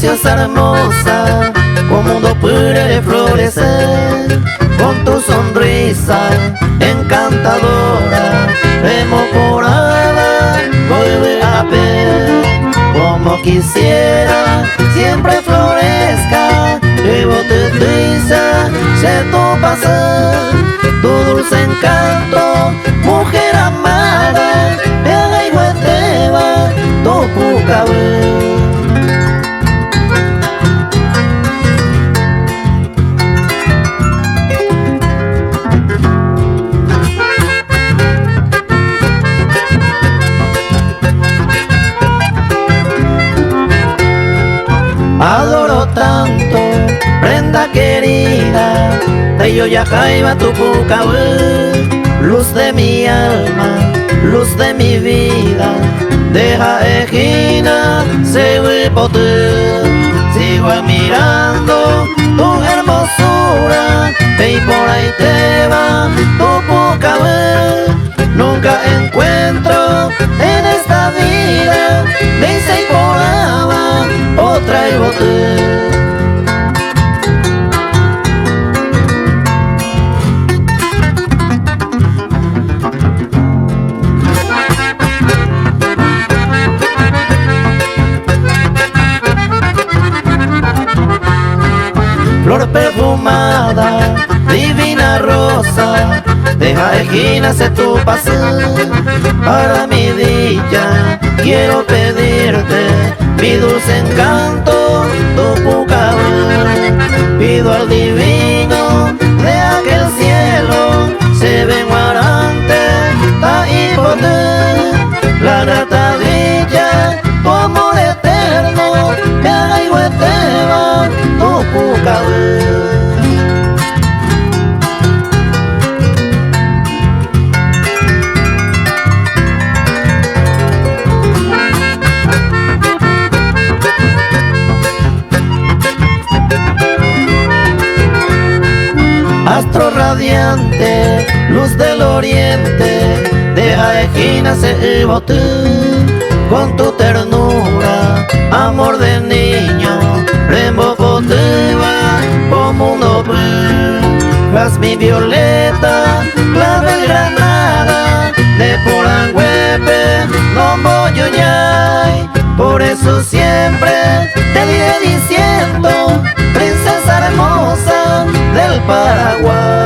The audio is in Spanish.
preciosa, hermosa, un mundo puede florecer con tu sonrisa encantadora, temporada vuelve a ver. Como quisiera siempre florezca, y vos te dices, sé tu pasar, tu dulce encanto, mujer amada, me haga igual te va tu pucabé. Adoro tanto, prenda querida, de yo ya jaiba tu pucabé. Luz de mi alma, luz de mi vida, deja ejina, se ve poder. Sigo mirando tu hermosura, y por ahí te va tu pucabé. Nunca encuentro en esta vida, dice y por agua, otra y boté. Flor perfumada, divina rosa, deja esquina ser tu pasar. Para mi dicha quiero pedirte mi dulce encanto, tu pucabé. Pido al divino de aquel cielo, se ven guarante, ta y poder, la grata dicha, tu amor eterno, que haga igual te va tu pucabé. Astro radiante, luz del oriente, deja esquina se boté. Con tu ternura, amor de niño, remboco te va como un doble. Jazmín violeta, clavel granada, de Porangüepe, no voy a. Por eso siempre te iré diciendo, princesa hermosa del Paraguay.